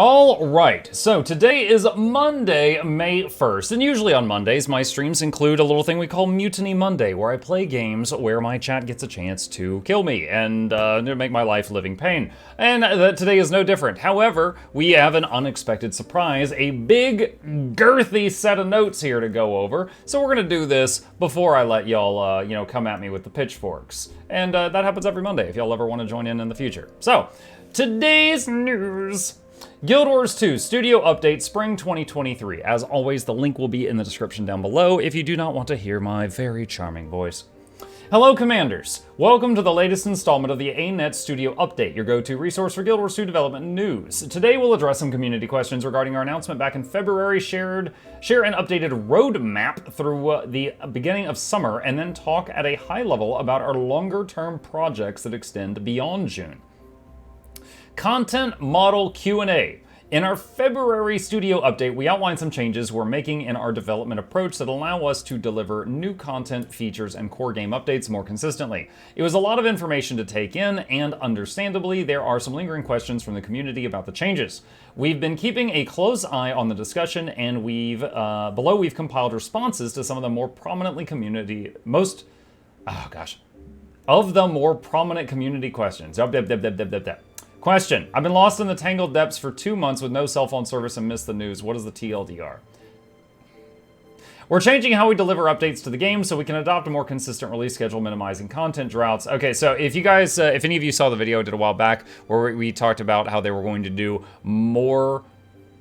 All right, so today is Monday, May 1st, and usually on Mondays, my streams include a little thing we call Mutiny Monday, where I play games where my chat gets a chance to kill me and make my life living pain. And today is no different. However, we have an unexpected surprise, a big, girthy set of notes here to go over, so we're gonna do this before I let y'all, come at me with the pitchforks. And that happens every Monday if y'all ever want to join in the future. So, today's news. Guild Wars 2 Studio Update Spring 2023. As always, the link will be in the description down below if you do not want to hear my very charming voice. Hello, Commanders. Welcome to the latest installment of the ANET Studio Update, your go-to resource for Guild Wars 2 development news. Today, we'll address some community questions regarding our announcement back in February, share an updated roadmap through the beginning of summer, and then talk at a high level about our longer-term projects that extend beyond June. Content Model Q&A. In our February studio update, we outlined some changes we're making in our development approach that allow us to deliver new content, features, and core game updates more consistently. It was a lot of information to take in, and understandably, there are some lingering questions from the community about the changes. We've been keeping a close eye on the discussion, and we've compiled responses to some of the more prominently more prominent community questions. Question. I've been lost in the tangled depths for 2 months with no cell phone service and missed the news. What is the TLDR? We're changing how we deliver updates to the game so we can adopt a more consistent release schedule, minimizing content droughts. Okay, so if you guys, if any of you saw the video I did a while back where we talked about how they were going to do more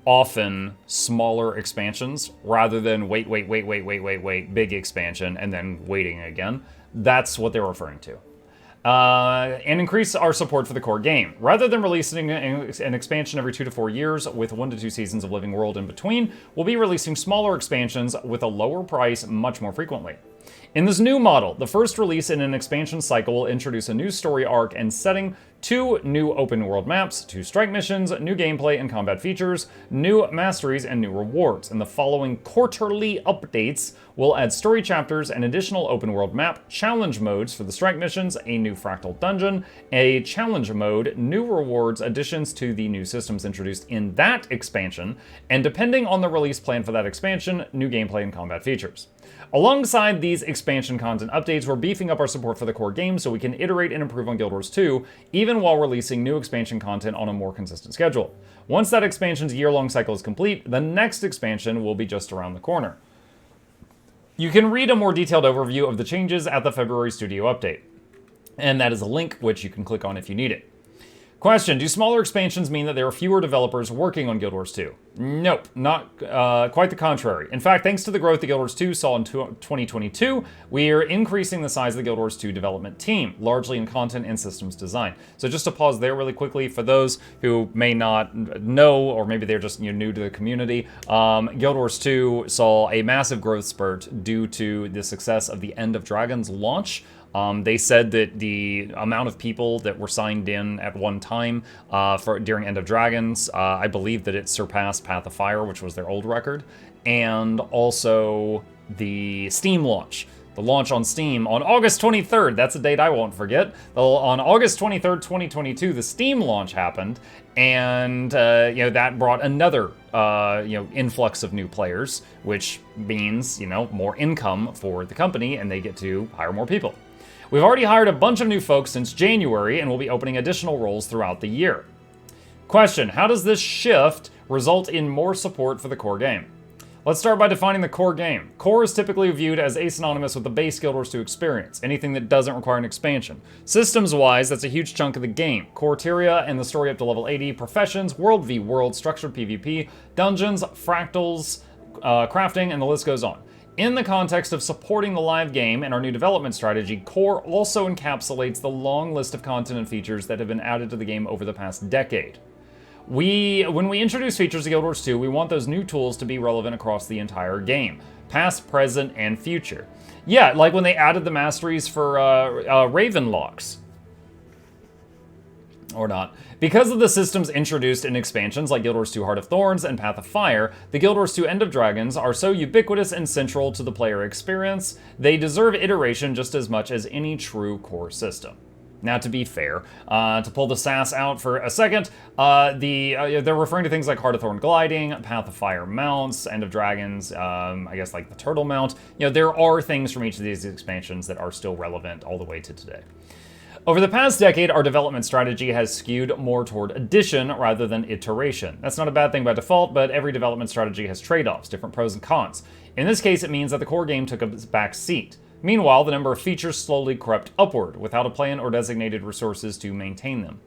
often smaller expansions rather than wait, big expansion and then waiting again, that's what they're referring to. And increase our support for the core game. Rather than releasing an expansion every 2 to 4 years with 1 to 2 seasons of Living World in between, we'll be releasing smaller expansions with a lower price much more frequently. In this new model, the first release in an expansion cycle will introduce a new story arc and setting, 2 new open world maps, 2 strike missions, new gameplay and combat features, new masteries, and new rewards. And the following quarterly updates will add story chapters, an additional open world map, challenge modes for the strike missions, a new fractal dungeon, a challenge mode, new rewards, additions to the new systems introduced in that expansion, and depending on the release plan for that expansion, new gameplay and combat features. Alongside these expansion content updates, we're beefing up our support for the core game so we can iterate and improve on Guild Wars 2, even while releasing new expansion content on a more consistent schedule. Once that expansion's year-long cycle is complete, the next expansion will be just around the corner. You can read a more detailed overview of the changes at the February studio update, and that is a link which you can click on if you need it. Question, do smaller expansions mean that there are fewer developers working on Guild Wars 2? Nope, not quite the contrary. In fact, thanks to the growth that Guild Wars 2 saw in 2022, we are increasing the size of the Guild Wars 2 development team, largely in content and systems design. So just to pause there really quickly, for those who may not know, or maybe they're just new to the community, Guild Wars 2 saw a massive growth spurt due to the success of the End of Dragons launch. They said that the amount of people that were signed in at one time during End of Dragons, I believe that it surpassed Path of Fire, which was their old record, and also the Steam launch. The launch on Steam on August 23rd, that's a date I won't forget. On August 23rd, 2022, the Steam launch happened, and that brought another influx of new players, which means more income for the company, and they get to hire more people. We've already hired a bunch of new folks since January, and we'll be opening additional roles throughout the year. Question, how does this shift result in more support for the core game? Let's start by defining the core game. Core is typically viewed as asynonymous with the base Guild Wars 2 experience, anything that doesn't require an expansion. Systems-wise, that's a huge chunk of the game. Core Tyria and the story up to level 80, professions, world v world, structured PvP, dungeons, fractals, crafting, and the list goes on. In the context of supporting the live game and our new development strategy, Core also encapsulates the long list of content and features that have been added to the game over the past decade. When we introduce features to Guild Wars 2, we want those new tools to be relevant across the entire game, past, present, and future. Yeah, like when they added the masteries for Raven locks. Or not. Because of the systems introduced in expansions like Guild Wars 2 Heart of Thorns and Path of Fire, the Guild Wars 2 End of Dragons are so ubiquitous and central to the player experience, they deserve iteration just as much as any true core system. Now, to be fair, to pull the sass out for a second, they're referring to things like Heart of Thorn gliding, Path of Fire mounts, End of Dragons, I guess like the Turtle mount. There are things from each of these expansions that are still relevant all the way to today. Over the past decade, our development strategy has skewed more toward addition rather than iteration. That's not a bad thing by default, but every development strategy has trade-offs, different pros and cons. In this case, it means that the core game took a back seat. Meanwhile, the number of features slowly crept upward, without a plan or designated resources to maintain them.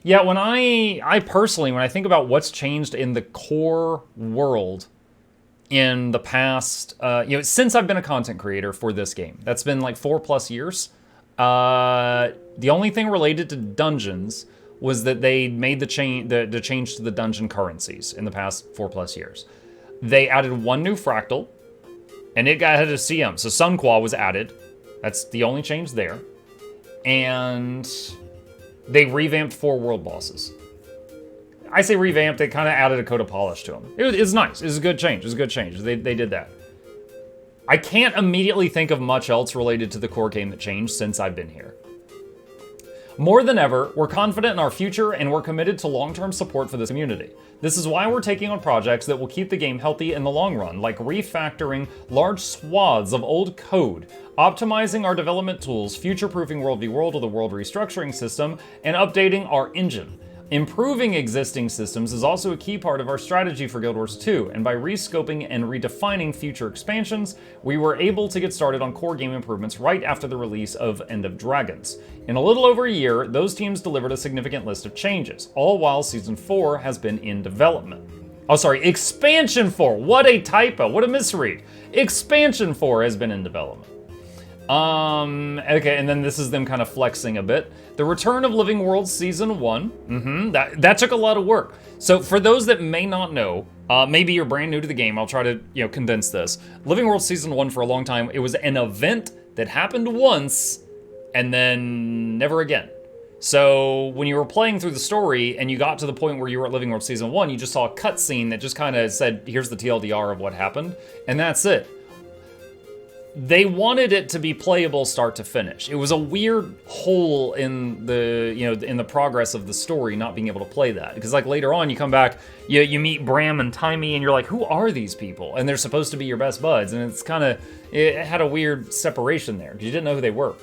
Yeah, when I personally, when I think about what's changed in the core world in the past, since I've been a content creator for this game, that's been like 4+ years. The only thing related to dungeons was that they made the change to the dungeon currencies in the past 4+ years. They added one new fractal, and it got ahead of CM. So Sunqua was added. That's the only change there. And they revamped 4 world bosses. I say revamped, they kind of added a coat of polish to them. It's nice. It's a good change. It's a good change. They did that. I can't immediately think of much else related to the core game that changed since I've been here. More than ever, we're confident in our future and we're committed to long-term support for this community. This is why we're taking on projects that will keep the game healthy in the long run, like refactoring large swaths of old code, optimizing our development tools, future-proofing World v. World with a world restructuring system, and updating our engine. Improving existing systems is also a key part of our strategy for Guild Wars 2, and by rescoping and redefining future expansions, we were able to get started on core game improvements right after the release of End of Dragons. In a little over a year, those teams delivered a significant list of changes, all while Season 4 has been in development. Oh, sorry, Expansion 4! What a typo, what a misread! Expansion 4 has been in development. Okay, and then this is them kind of flexing a bit. The Return of Living Worlds Season 1, that took a lot of work. So for those that may not know, maybe you're brand new to the game, I'll try to, condense this. Living Worlds Season 1 for a long time, it was an event that happened once, and then never again. So when you were playing through the story, and you got to the point where you were at Living Worlds Season 1, you just saw a cutscene that just kind of said, here's the TLDR of what happened, and that's it. They wanted it to be playable start to finish. It was a weird hole in the, in the progress of the story, not being able to play that. Because like later on, you come back, you meet Bram and Timey, and you're like, who are these people? And they're supposed to be your best buds. And it had a weird separation there, because you didn't know who they were.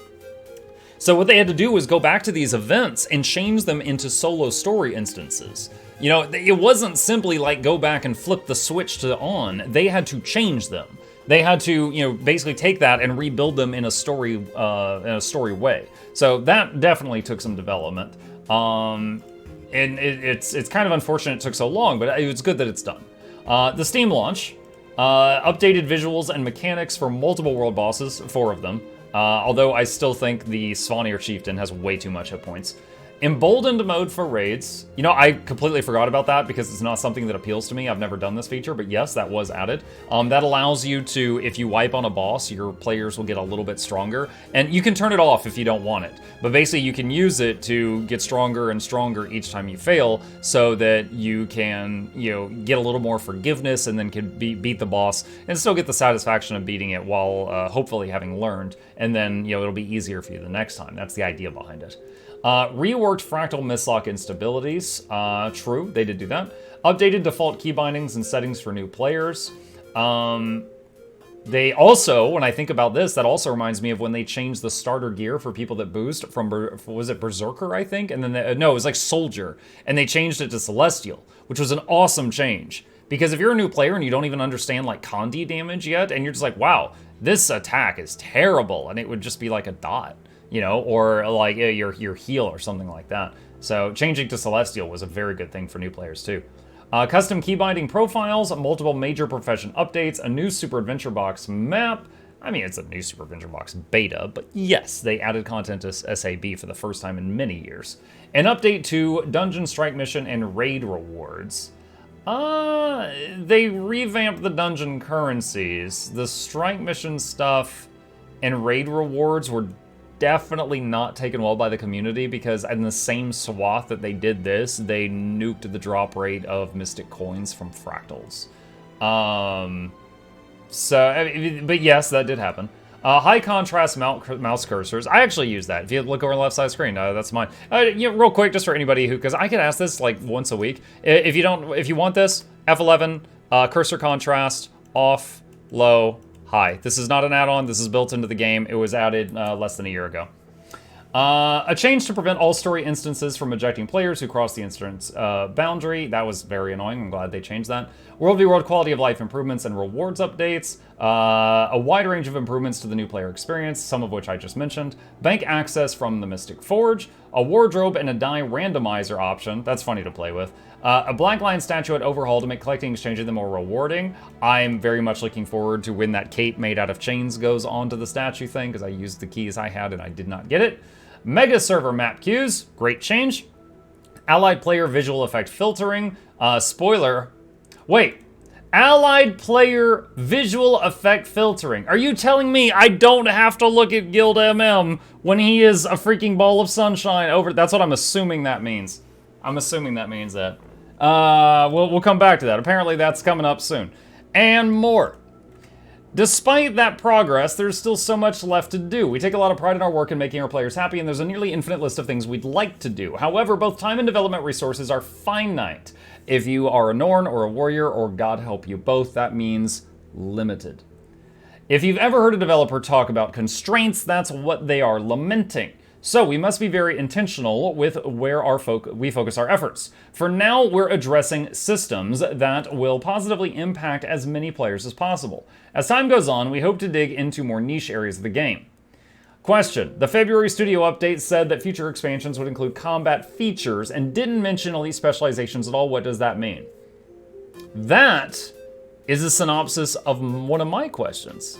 So what they had to do was go back to these events and change them into solo story instances. It wasn't simply like go back and flip the switch to on. They had to change them. They had to, basically take that and rebuild them in a story way. So that definitely took some development. And it's kind of unfortunate it took so long, but it's good that it's done. The Steam launch, updated visuals and mechanics for multiple world bosses, 4 of them. Although I still think the Svanir Chieftain has way too much hit points. Emboldened mode for raids. I completely forgot about that because it's not something that appeals to me. I've never done this feature, but yes, that was added. That allows you to, if you wipe on a boss, your players will get a little bit stronger. And you can turn it off if you don't want it. But basically, you can use it to get stronger and stronger each time you fail so that you can, get a little more forgiveness and then can beat the boss and still get the satisfaction of beating it while hopefully having learned. And then, it'll be easier for you the next time. That's the idea behind it. Reworked fractal mislock instabilities. True, they did do that. Updated default key bindings and settings for new players. They also, when I think about this, that also reminds me of when they changed the starter gear for people that boost from, was it Berserker, I think? And then, no, it was like Soldier. And they changed it to Celestial, which was an awesome change. Because if you're a new player and you don't even understand like Condi damage yet, and you're just like, wow, this attack is terrible, and it would just be like a dot. Or like your heal or something like that. So changing to Celestial was a very good thing for new players too. Custom keybinding profiles, multiple major profession updates, a new Super Adventure Box map. I mean, it's a new Super Adventure Box beta, but yes, they added content to SAB for the first time in many years. An update to Dungeon Strike Mission and Raid rewards. They revamped the dungeon currencies. The Strike Mission stuff and Raid rewards were definitely not taken well by the community because in the same swath that they did this, they nuked the drop rate of Mystic Coins from Fractals. But yes, that did happen. High contrast mouse cursors. I actually use that. If you look over on the left side of the screen, that's mine. Real quick, just for anybody who, because I get asked this like once a week. If you want this, F11, cursor contrast, off, low, high. This is not an add-on. This is built into the game. It was added less than a year ago. A change to prevent all story instances from ejecting players who cross the instance boundary. That was very annoying. I'm glad they changed that. World v World quality of life improvements and rewards updates. A wide range of improvements to the new player experience, some of which I just mentioned. Bank access from the Mystic Forge. A wardrobe and a die randomizer option. That's funny to play with. A Black Lion statuette overhaul to make collecting and exchanging them more rewarding. I'm very much looking forward to when that cape made out of chains goes onto the statue thing, because I used the keys I had and I did not get it. Mega server map queues, great change. Allied player visual effect filtering. Spoiler. Wait. Allied player visual effect filtering. Are you telling me I don't have to look at Guild MM when he is a freaking ball of sunshine over? That's what I'm assuming that means. I'm assuming that means that. We'll come back to that. Apparently that's coming up soon. And more. Despite that progress, there's still so much left to do. We take a lot of pride in our work in making our players happy, and there's a nearly infinite list of things we'd like to do. However, both time and development resources are finite. If you are a Norn or a warrior, or God help you both, that means limited. If you've ever heard a developer talk about constraints, that's what they are lamenting. So we must be very intentional with where we focus our efforts. For now, we're addressing systems that will positively impact as many players as possible. As time goes on, we hope to dig into more niche areas of the game. Question. The February studio update said that future expansions would include combat features and didn't mention elite specializations at all. What does that mean? That is a synopsis of one of my questions.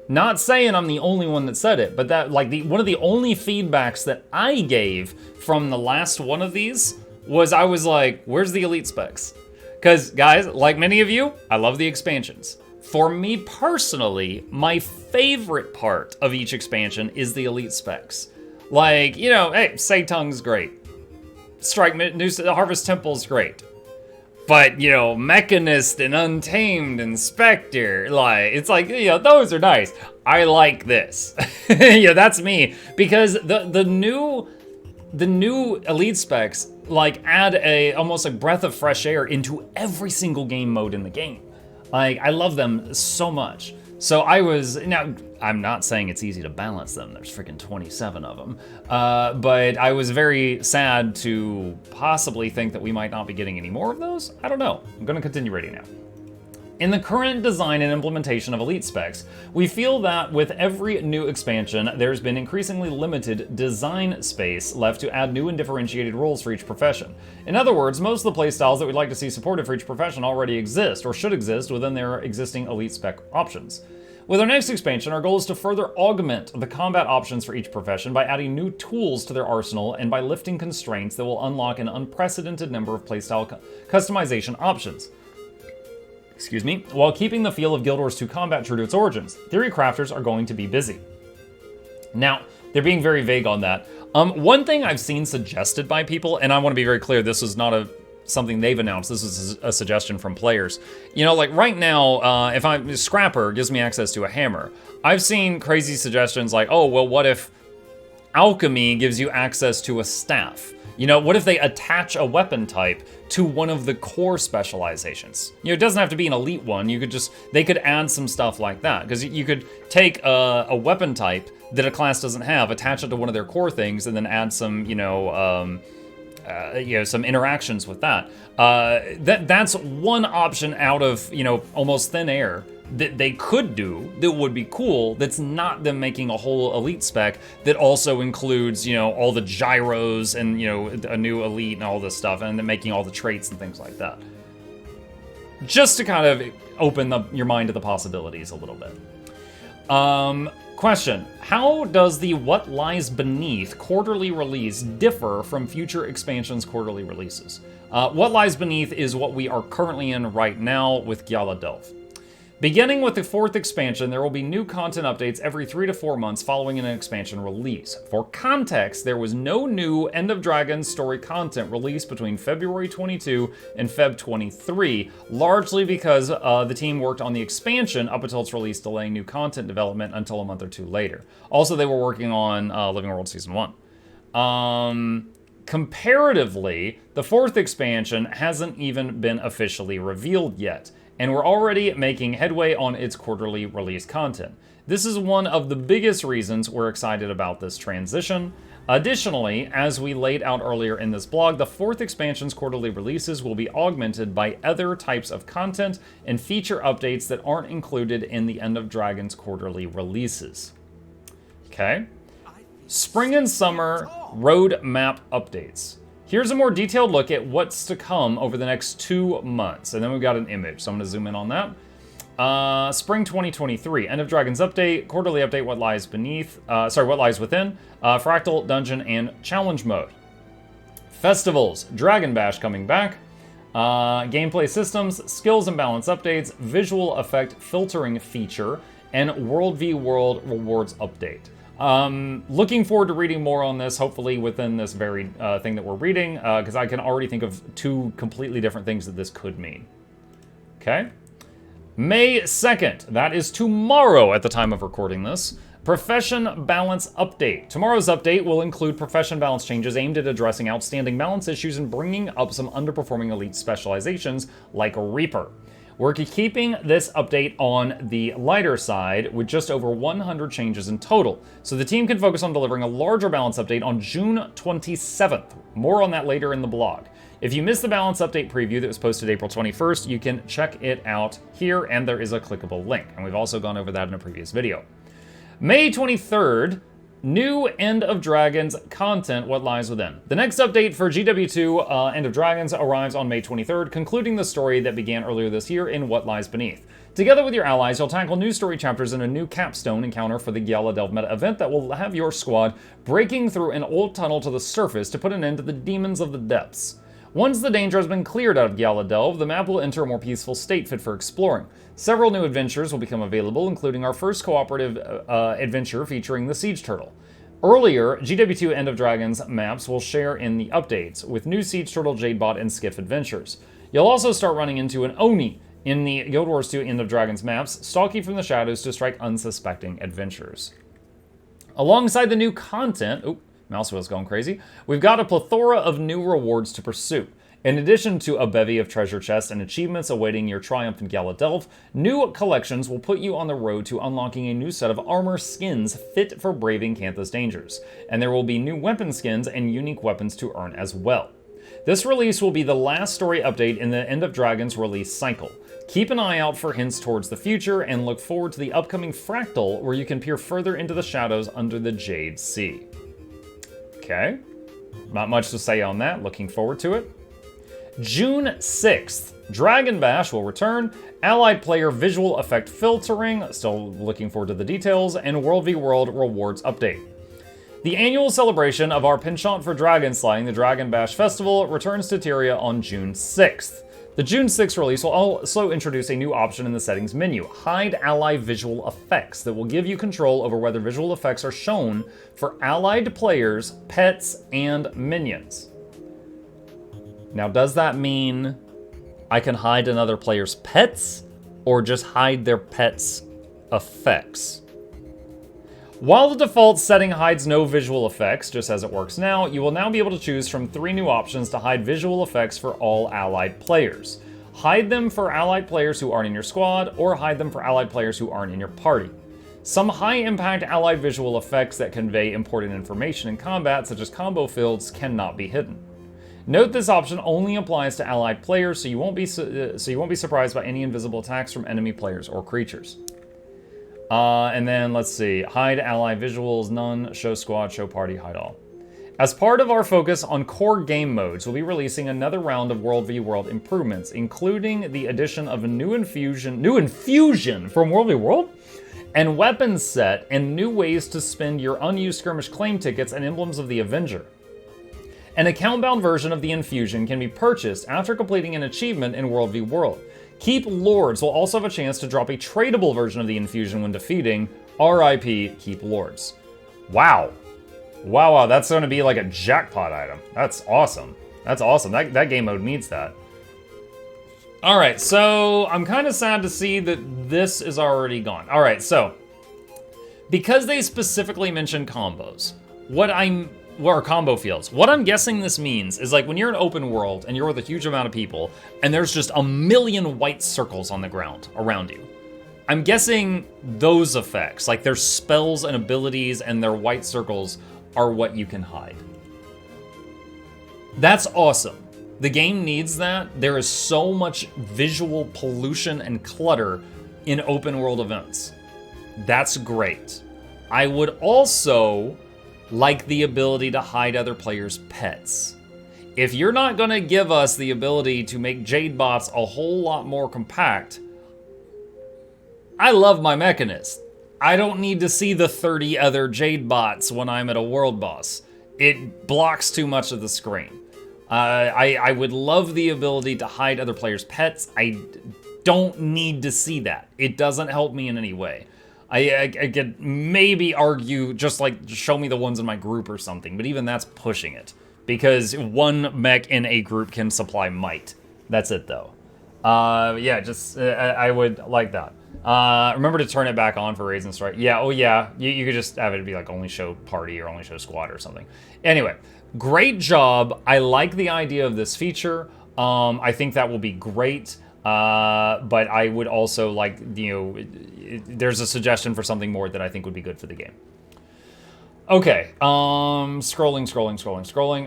Not saying I'm the only one that said it, but that one of the only feedbacks that I gave from the last one of these was I was like, where's the elite specs? Because guys, like many of you, I love the expansions. For me personally, my favorite part of each expansion is the elite specs. Like, hey, Seitung's great. Harvest Temple's great. But, Mechanist and Untamed and Spectre, those are nice. I like this. That's me. Because the new elite specs, add almost a breath of fresh air into every single game mode in the game. I love them so much. So I'm not saying it's easy to balance them. There's freaking 27 of them. But I was very sad to possibly think that we might not be getting any more of those. I don't know. I'm going to continue reading now. In the current design and implementation of elite specs, we feel that with every new expansion, there's been increasingly limited design space left to add new and differentiated roles for each profession. In other words, most of the playstyles that we'd like to see supported for each profession already exist, or should exist, within their existing elite spec options. With our next expansion, our goal is to further augment the combat options for each profession by adding new tools to their arsenal and by lifting constraints that will unlock an unprecedented number of playstyle customization options. While keeping the feel of Guild Wars 2 combat true to its origins. Theory crafters are going to be busy. Now, they're being very vague on that. One thing I've seen suggested by people, and I want to be very clear, this is not something they've announced, this is a suggestion from players. Right now, if Scrapper gives me access to a hammer, I've seen crazy suggestions like, oh, well, what if Alchemy gives you access to a staff? What if they attach a weapon type to one of the core specializations? It doesn't have to be an elite one. They could add some stuff like that. Because you could take a weapon type that a class doesn't have, attach it to one of their core things, and then add some, some interactions with that. That's one option out of, almost thin air that they could do that would be cool. That's not them making a whole elite spec that also includes, all the gyros and, a new elite and all this stuff, and then making all the traits and things like that. Just to kind of open your mind to the possibilities a little bit. Question. How does the What Lies Beneath quarterly release differ from future expansions' quarterly releases? What Lies Beneath is what we are currently in right now with Gyaladelv. Beginning with the 4th expansion, there will be new content updates every 3 to 4 months following an expansion release. For context, there was no new End of Dragons story content released between February 22 and Feb 23, largely because the team worked on the expansion up until its release, delaying new content development until a month or two later. Also, they were working on Living World Season 1. Comparatively, the 4th expansion hasn't even been officially revealed yet, and we're already making headway on its quarterly release content. This is one of the biggest reasons we're excited about this transition. Additionally, as we laid out earlier in this blog, the 4th expansion's quarterly releases will be augmented by other types of content and feature updates that aren't included in the End of Dragons quarterly releases. Okay? Spring and Summer Roadmap Updates. Here's a more detailed look at what's to come over the next 2 months. And then we've got an image, so I'm going to zoom in on that. Spring 2023, End of Dragons update, quarterly update, what lies beneath, what lies within, Fractal, Dungeon, and Challenge Mode. Festivals, Dragon Bash coming back, gameplay systems, skills and balance updates, visual effect filtering feature, and World v World rewards update. Looking forward to reading more on this, hopefully within this very thing that we're reading, because I can already think of 2 completely different things that this could mean. Okay? May 2nd, that is tomorrow at the time of recording this, Profession Balance Update. Tomorrow's update will include profession balance changes aimed at addressing outstanding balance issues and bringing up some underperforming elite specializations like Reaper. We're keeping this update on the lighter side with just over 100 changes in total, so the team can focus on delivering a larger balance update on June 27th. More on that later in the blog. If you missed the balance update preview that was posted April 21st, you can check it out here, and there is a clickable link, and we've also gone over that in a previous video. May 23rd, new End of Dragons content, what lies within. The next update for GW2 End of Dragons arrives on May 23rd, concluding the story that began earlier this year in What Lies Beneath. Together with your allies, you'll tackle new story chapters and a new capstone encounter for the GW2 meta event that will have your squad breaking through an old tunnel to the surface to put an end to the demons of the depths. Once the danger has been cleared out of GW2, the map will enter a more peaceful state fit for exploring. Several new adventures will become available, including our first cooperative adventure featuring the Siege Turtle. Earlier, GW2 End of Dragons maps will share in the updates, with new Siege Turtle, Jadebot, and Skiff adventures. You'll also start running into an Oni in the Guild Wars 2 End of Dragons maps, stalking from the shadows to strike unsuspecting adventurers. Alongside the new content, mouse wheel's going crazy, we've got a plethora of new rewards to pursue. In addition to a bevy of treasure chests and achievements awaiting your triumph in GW2, new collections will put you on the road to unlocking a new set of armor skins fit for braving Cantha's dangers, and there will be new weapon skins and unique weapons to earn as well. This release will be the last story update in the End of Dragons release cycle. Keep an eye out for hints towards the future and look forward to the upcoming Fractal, where you can peer further into the shadows under the Jade Sea. Okay, not much to say on that, looking forward to it. June 6th, Dragon Bash will return, allied player visual effect filtering, still looking forward to the details, and World v World rewards update. The annual celebration of our penchant for dragon slaying, the Dragon Bash Festival, returns to Tyria on June 6th. The June 6th release will also introduce a new option in the settings menu, Hide Ally Visual Effects, that will give you control over whether visual effects are shown for allied players, pets, and minions. Now, does that mean I can hide another player's pets, or just hide their pets' effects? While the default setting hides no visual effects, just as it works now, you will now be able to choose from 3 new options to hide visual effects for all allied players. Hide them for allied players who aren't in your squad, or hide them for allied players who aren't in your party. Some high-impact allied visual effects that convey important information in combat, such as combo fields, cannot be hidden. Note this option only applies to allied players, so you won't be surprised by any invisible attacks from enemy players or creatures. And then let's see, hide ally visuals, none, show squad, show party, hide all. As part of our focus on core game modes, we'll be releasing another round of World v World improvements, including the addition of a new infusion from World v World, and weapons set, and new ways to spend your unused skirmish claim tickets and emblems of the Avenger. An account-bound version of the infusion can be purchased after completing an achievement in World v World. Keep Lords will also have a chance to drop a tradable version of the infusion when defeating RIP Keep Lords. Wow. Wow, that's going to be like a jackpot item. That's awesome. That's awesome. That game mode needs that. All right, so I'm kind of sad to see that this is already gone. All right, so because they specifically mentioned combos, or combo fields, what I'm guessing this means is like when you're in open world and you're with a huge amount of people and there's just a million white circles on the ground around you. I'm guessing those effects, like their spells and abilities and their white circles, are what you can hide. That's awesome. The game needs that. There is so much visual pollution and clutter in open world events. That's great. I would also like the ability to hide other players' pets. If you're not gonna give us the ability to make Jade bots a whole lot more compact, I love my Mechanist. I don't need to see the 30 other Jade bots when I'm at a world boss. It blocks too much of the screen. I would love the ability to hide other players' pets. I don't need to see that. It doesn't help me in any way. I could maybe argue just like show me the ones in my group or something, but even that's pushing it. Because one mech in a group can supply might. That's it though. Yeah, just I would like that. Remember to turn it back on for Raids and Strike. Yeah, oh yeah, you could just have it be like only show party or only show squad or something. Anyway, great job. I like the idea of this feature. I think that will be great. But I would also like, there's a suggestion for something more that I think would be good for the game. Okay, scrolling.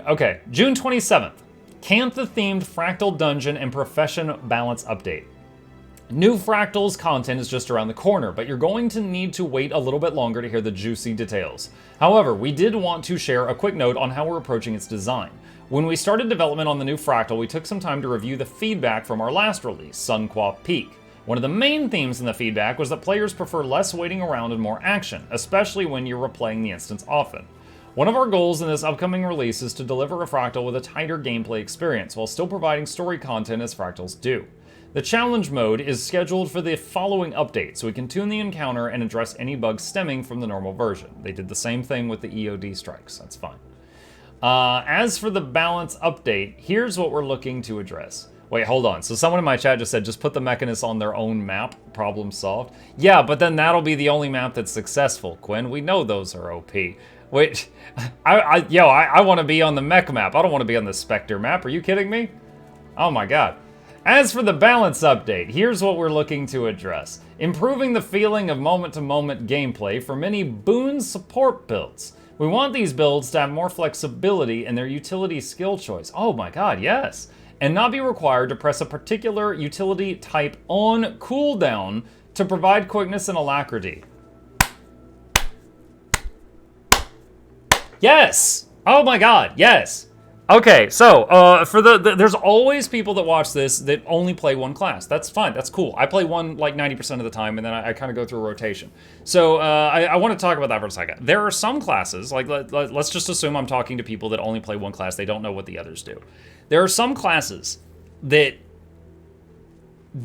Okay, June 27th, Cantha-themed Fractal Dungeon and Profession Balance Update. New Fractals content is just around the corner, but you're going to need to wait a little bit longer to hear the juicy details. However, we did want to share a quick note on how we're approaching its design. When we started development on the new Fractal, we took some time to review the feedback from our last release, Sunquaff Peak. One of the main themes in the feedback was that players prefer less waiting around and more action, especially when you're replaying the instance often. One of our goals in this upcoming release is to deliver a Fractal with a tighter gameplay experience, while still providing story content as Fractals do. The challenge mode is scheduled for the following update, so we can tune the encounter and address any bugs stemming from the normal version. They did the same thing with the EOD strikes, that's fine. As for the balance update, here's what we're looking to address. Wait, hold on. So someone in my chat just said, just put the Mechanists on their own map, problem solved. Yeah, but then that'll be the only map that's successful, Quinn. We know those are OP. Wait, I want to be on the mech map. I don't want to be on the Spectre map. Are you kidding me? Oh my god. As for the balance update, here's what we're looking to address. Improving the feeling of moment-to-moment gameplay for many boon support builds. We want these builds to have more flexibility in their utility skill choice. Oh my god, yes. And not be required to press a particular utility type on cooldown to provide quickness and alacrity. Yes! Oh my god, yes! Okay, so, there's always people that watch this that only play one class. That's fine, that's cool. I play one like 90% of the time, and then I kind of go through a rotation. So, I want to talk about that for a second. There are some classes, like, let's just assume I'm talking to people that only play one class, they don't know what the others do. There are some classes that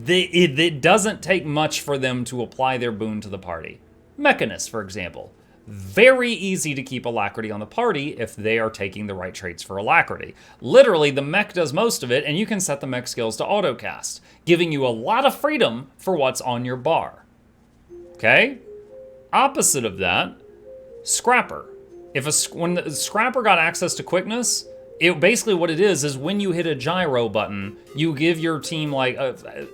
it doesn't take much for them to apply their boon to the party. Mechanists, for example. Very easy to keep alacrity on the party if they are taking the right traits for alacrity. Literally, the mech does most of it, and you can set the mech skills to autocast, giving you a lot of freedom for what's on your bar. Okay? Opposite of that, Scrapper. When the Scrapper got access to quickness, basically what it is when you hit a gyro button, you give your team like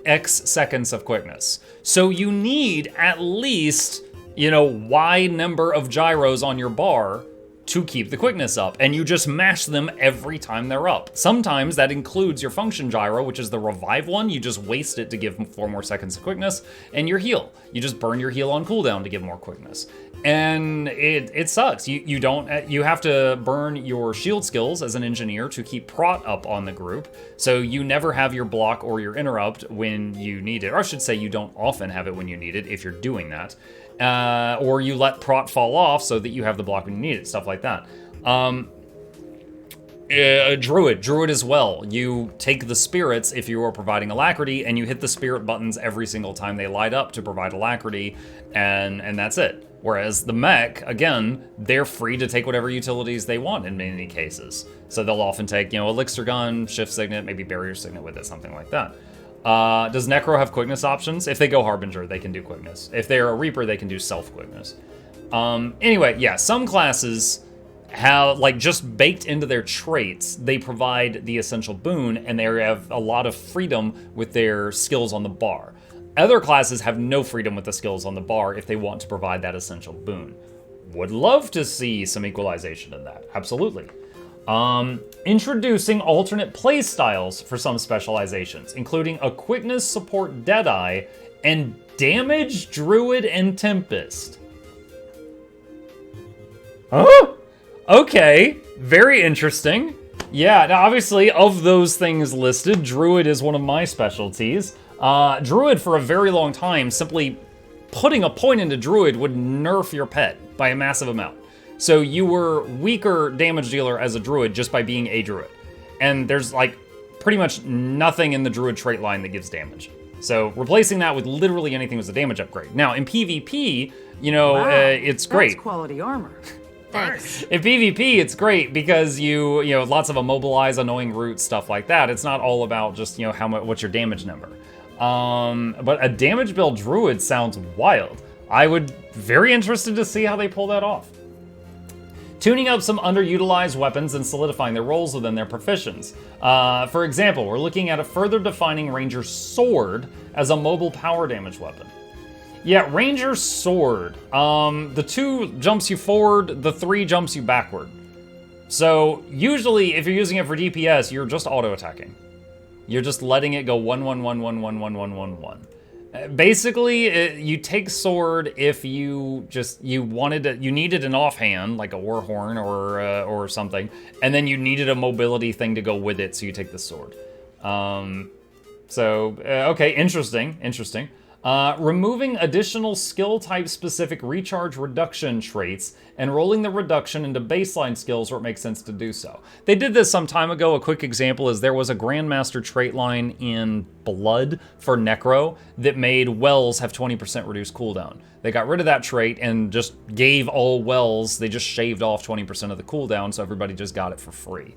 X seconds of quickness. So you need at least, wide number of gyros on your bar to keep the quickness up, and you just mash them every time they're up. Sometimes that includes your function gyro, which is the revive one. You just waste it to give 4 more seconds of quickness, and your heal. You just burn your heal on cooldown to give more quickness. And it sucks. You have to burn your shield skills as an engineer to keep prot up on the group, so you never have your block or your interrupt when you need it. Or I should say you don't often have it when you need it if you're doing that. Or you let prot fall off so that you have the block when you need it, stuff like that. Druid. Druid as well. You take the spirits if you are providing alacrity, and you hit the spirit buttons every single time they light up to provide alacrity, and that's it. Whereas the mech, again, they're free to take whatever utilities they want in many cases. So they'll often take, Elixir Gun, Shift Signet, maybe Barrier Signet with it, something like that. Does Necro have quickness options? If they go Harbinger, they can do quickness. If they're a Reaper, they can do self-quickness. Anyway, yeah, some classes have, just baked into their traits, they provide the essential boon, and they have a lot of freedom with their skills on the bar. Other classes have no freedom with the skills on the bar if they want to provide that essential boon. Would love to see some equalization in that, absolutely. Introducing alternate play styles for some specializations, including a quickness support Deadeye and damage Druid and Tempest. Huh? Okay, very interesting. Yeah, now obviously of those things listed, Druid is one of my specialties. Druid for a very long time, simply putting a point into Druid would nerf your pet by a massive amount. So you were weaker damage dealer as a Druid just by being a Druid. And there's pretty much nothing in the Druid trait line that gives damage. So replacing that with literally anything was a damage upgrade. Now in PvP, wow, it's great. That's quality armor. Thanks. In PvP, it's great because you lots of immobilize, annoying roots, stuff like that. It's not all about just what's your damage number. But a damage build Druid sounds wild. I would very interested to see how they pull that off. Tuning up some underutilized weapons and solidifying their roles within their professions. For example, we're looking at a further defining Ranger's Sword as a mobile power damage weapon. Yeah, Ranger's Sword. The 2 jumps you forward, the 3 jumps you backward. So usually if you're using it for DPS, you're just auto-attacking. You're just letting it go 1, 1, 1, 1, 1, 1, 1, 1, 1. Basically, you take Sword if you needed an offhand, like a Warhorn or something, and then you needed a mobility thing to go with it, so you take the Sword. Okay, interesting. Removing additional skill type specific recharge reduction traits and rolling the reduction into baseline skills where it makes sense to do so. They did this some time ago. A quick example is there was a Grandmaster trait line in Blood for Necro that made Wells have 20% reduced cooldown. They got rid of that trait and just gave all Wells, they just shaved off 20% of the cooldown, so everybody just got it for free.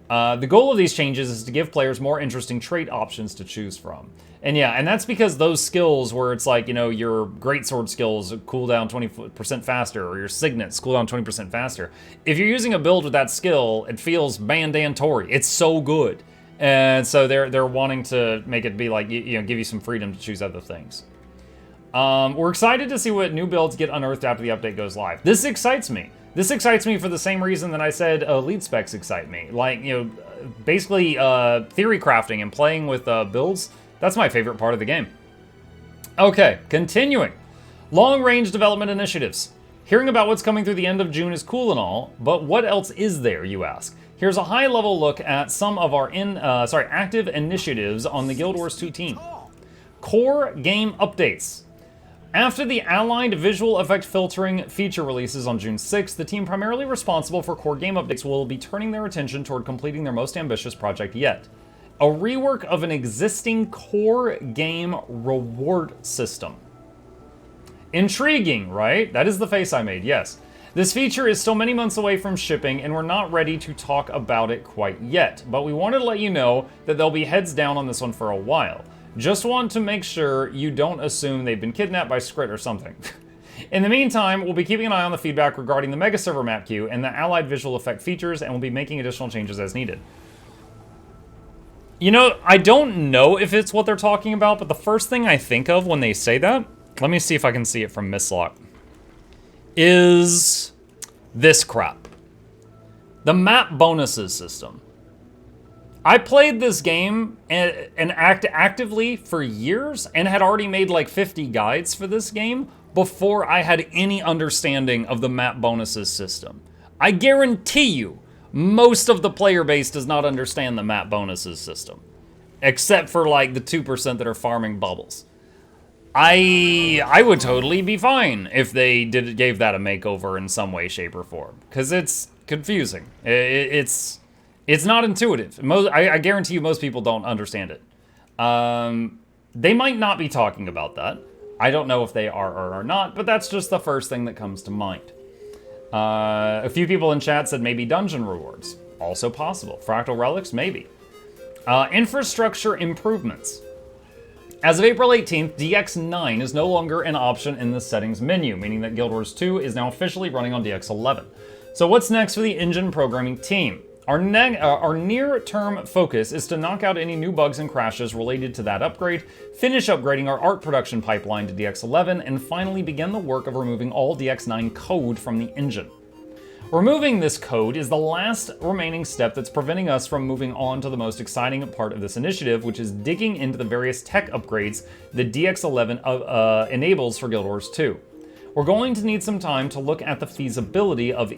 The goal of these changes is to give players more interesting trait options to choose from. And yeah, and that's because those skills where it's your greatsword skills cool down 20% faster, or your signets cool down 20% faster. If you're using a build with that skill, it feels mandatory. It's so good. And so they're wanting to make it be give you some freedom to choose other things. We're excited to see what new builds get unearthed after the update goes live. This excites me. This excites me for the same reason that I said lead specs excite me. Basically theory crafting and playing with builds, that's my favorite part of the game. Okay, continuing. Long-range development initiatives. Hearing about what's coming through the end of June is cool and all, but what else is there, you ask? Here's a high-level look at some of our active initiatives on the Guild Wars 2 team. Core game updates. After the Allied Visual Effect Filtering feature releases on June 6th, the team primarily responsible for core game updates will be turning their attention toward completing their most ambitious project yet. A rework of an existing core game reward system. Intriguing, right? That is the face I made, yes. This feature is still many months away from shipping, and we're not ready to talk about it quite yet, but we wanted to let you know that they'll be heads down on this one for a while. Just want to make sure you don't assume they've been kidnapped by Skrit or something. In the meantime, we'll be keeping an eye on the feedback regarding the Mega Server map queue and the allied visual effect features, and we'll be making additional changes as needed. I don't know if it's what they're talking about, but the first thing I think of when they say that, let me see if I can see it from Mistlock, is this crap. The map bonuses system. I played this game and actively for years and had already made 50 guides for this game before I had any understanding of the map bonuses system. I guarantee you, most of the player base does not understand the map bonuses system, except for the 2% that are farming bubbles. I would totally be fine if they gave that a makeover in some way, shape, or form, because it's confusing. It's It's not intuitive. I guarantee you most people don't understand it. They might not be talking about that. I don't know if they are or are not, but that's just the first thing that comes to mind. A few people in chat said maybe dungeon rewards. Also possible. Fractal relics? Maybe. Infrastructure improvements. As of April 18th, DX9 is no longer an option in the settings menu, meaning that Guild Wars 2 is now officially running on DX11. So what's next for the engine programming team? Our near-term focus is to knock out any new bugs and crashes related to that upgrade, finish upgrading our art production pipeline to DX11, and finally begin the work of removing all DX9 code from the engine. Removing this code is the last remaining step that's preventing us from moving on to the most exciting part of this initiative, which is digging into the various tech upgrades that DX11 enables for Guild Wars 2. We're going to need some time to look at the feasibility of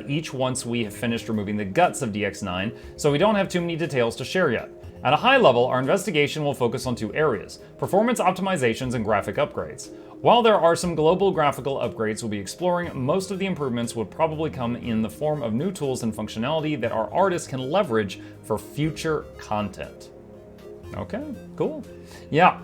each once we have finished removing the guts of DX9, so we don't have too many details to share yet. At a high level, our investigation will focus on two areas: performance optimizations and graphic upgrades. While there are some global graphical upgrades we'll be exploring, most of the improvements would probably come in the form of new tools and functionality that our artists can leverage for future content. Okay, cool. Yeah.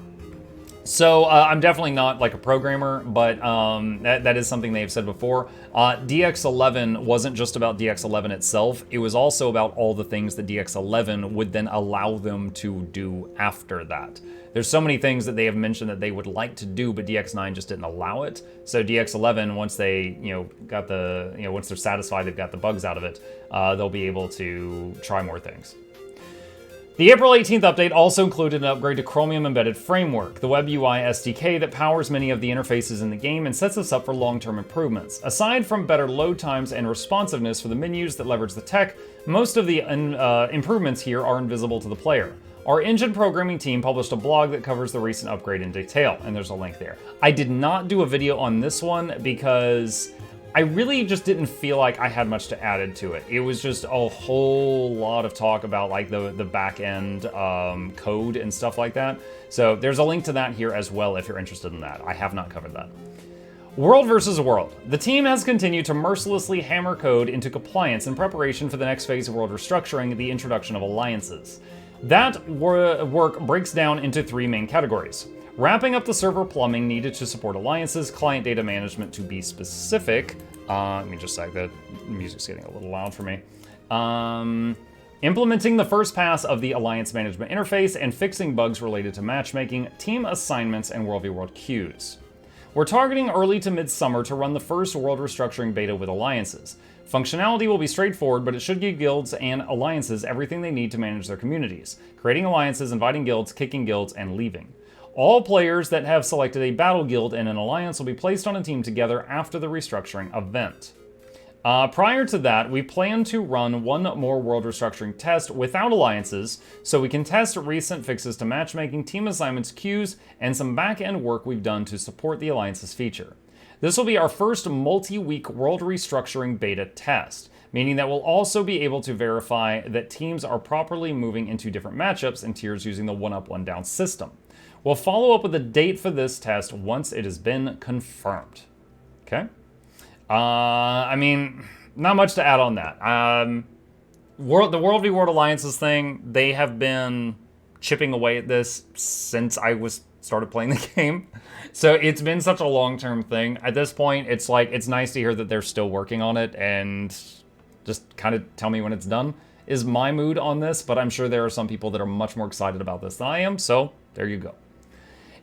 So I'm definitely not like a programmer, but that is something they've said before. DX11 wasn't just about DX11 itself. It was also about all the things that DX11 would then allow them to do after that. There's so many things that they have mentioned that they would like to do, but DX9 just didn't allow it. So DX11, once they, once they're satisfied they've got the bugs out of it, they'll be able to try more things. The April 18th update also included an upgrade to Chromium Embedded Framework, the WebUI SDK that powers many of the interfaces in the game and sets us up for long-term improvements. Aside from better load times and responsiveness for the menus that leverage the tech, most of the improvements here are invisible to the player. Our engine programming team published a blog that covers the recent upgrade in detail, and there's a link there. I did not do a video on this one because I really just didn't feel like I had much to add to it. It was just a whole lot of talk about like the back end code and stuff like that. So there's a link to that here as well if you're interested in that. I have not covered that. World versus world. The team has continued to mercilessly hammer code into compliance in preparation for the next phase of world restructuring, the introduction of alliances. That work breaks down into three main categories: wrapping up the server plumbing needed to support alliances, client data management to be specific. Let me just say the music's getting a little loud for me. Implementing the first pass of the alliance management interface and fixing bugs related to matchmaking, team assignments, and World v World queues. We're targeting early to mid-summer to run the first world restructuring beta with alliances. Functionality will be straightforward, but it should give guilds and alliances everything they need to manage their communities: creating alliances, inviting guilds, kicking guilds, and leaving. All players that have selected a battle guild and an alliance will be placed on a team together after the restructuring event. Prior to that, we plan to run one more world restructuring test without alliances, so we can test recent fixes to matchmaking, team assignments, queues, and some back-end work we've done to support the alliances feature. This will be our first multi-week world restructuring beta test, meaning that we'll also be able to verify that teams are properly moving into different matchups and tiers using the one-up, one-down system. We'll follow up with a date for this test once it has been confirmed. Okay? I mean, not much to add on that. The World v World Alliances thing, they have been chipping away at this since I started playing the game. So it's been such a long-term thing. At this point, it's like, it's nice to hear that they're still working on it and just kind of tell me when it's done is my mood on this, but I'm sure there are some people that are much more excited about this than I am, so there you go.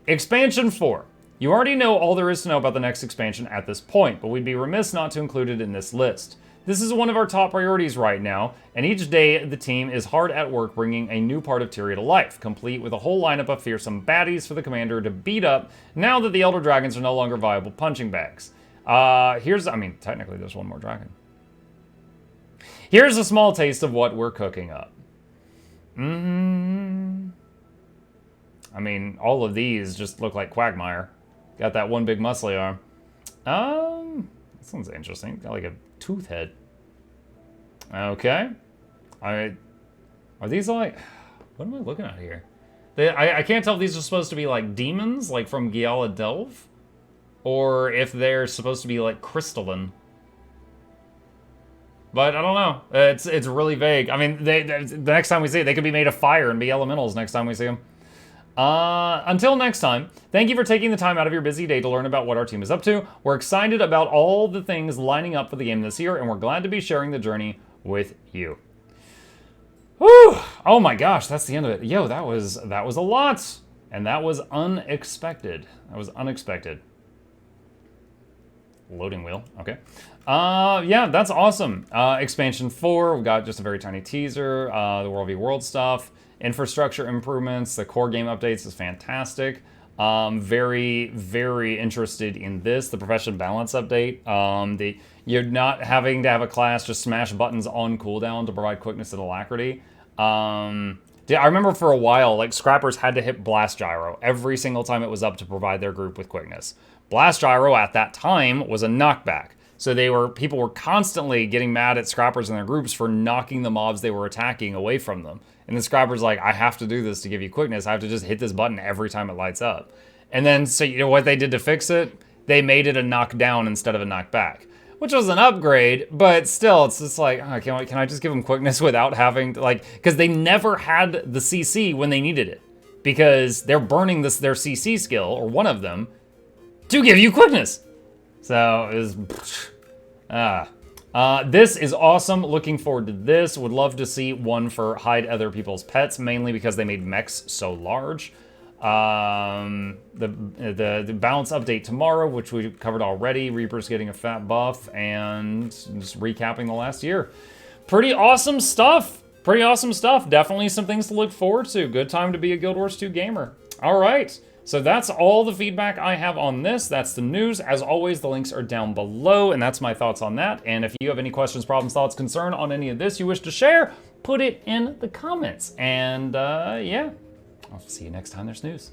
Expansion 4. You already know all there is to know about the next expansion at this point, but we'd be remiss not to include it in this list. This is one of our top priorities right now, and each day the team is hard at work bringing a new part of Tyria to life, complete with a whole lineup of fearsome baddies for the commander to beat up now that the Elder Dragons are no longer viable punching bags. Technically there's one more dragon. Here's a small taste of what we're cooking up. All of these just look like Quagmire. Got that one big muscly arm. This one's interesting. Got like a tooth head. Okay. Are these like... What am I looking at here? I can't tell if these are supposed to be like demons, like from Giala Delve, or if they're supposed to be like crystalline. but I don't know. It's really vague. I mean, the next time we see it, they could be made of fire and be elementals next time we see them. Until next time, thank you for taking the time out of your busy day to learn about what our team is up to. We're excited about all the things lining up for the game this year, and we're glad to be sharing the journey with you. Whew! Oh my gosh, that's the end of it. Yo, that was a lot, and that was unexpected. That was unexpected. Loading wheel. Okay. Yeah, that's awesome. Expansion 4, we've got just a very tiny teaser. The World v World stuff. Infrastructure improvements. The core game updates is fantastic. Very, very interested in this. The profession balance update. You're not having to have a class just smash buttons on cooldown to provide quickness and alacrity. Yeah, I remember for a while, like, Scrappers had to hit Blast Gyro every single time it was up to provide their group with quickness. Blast Gyro at that time was a knockback. So people were constantly getting mad at Scrappers and their groups for knocking the mobs they were attacking away from them. And the Scrapper's like, I have to do this to give you quickness. I have to just hit this button every time it lights up. And then, so you know what they did to fix it? They made it a knockdown instead of a knockback, which was an upgrade, but still, it's just like, oh, can I just give them quickness without having to, like, because they never had the CC when they needed it, because they're burning their CC skill, or one of them, to give you quickness. So, it was, this is awesome. Looking forward to this. Would love to see one for hide other people's pets, mainly because they made mechs so large. The balance update tomorrow, which we covered already. Reaper's getting a fat buff, and just recapping the last year. Pretty awesome stuff. Pretty awesome stuff. Definitely some things to look forward to. Good time to be a Guild Wars 2 gamer. All right. So that's all the feedback I have on this. That's the news. As always, the links are down below, and that's my thoughts on that. And if you have any questions, problems, thoughts, concern on any of this you wish to share, put it in the comments. And yeah, I'll see you next time there's news.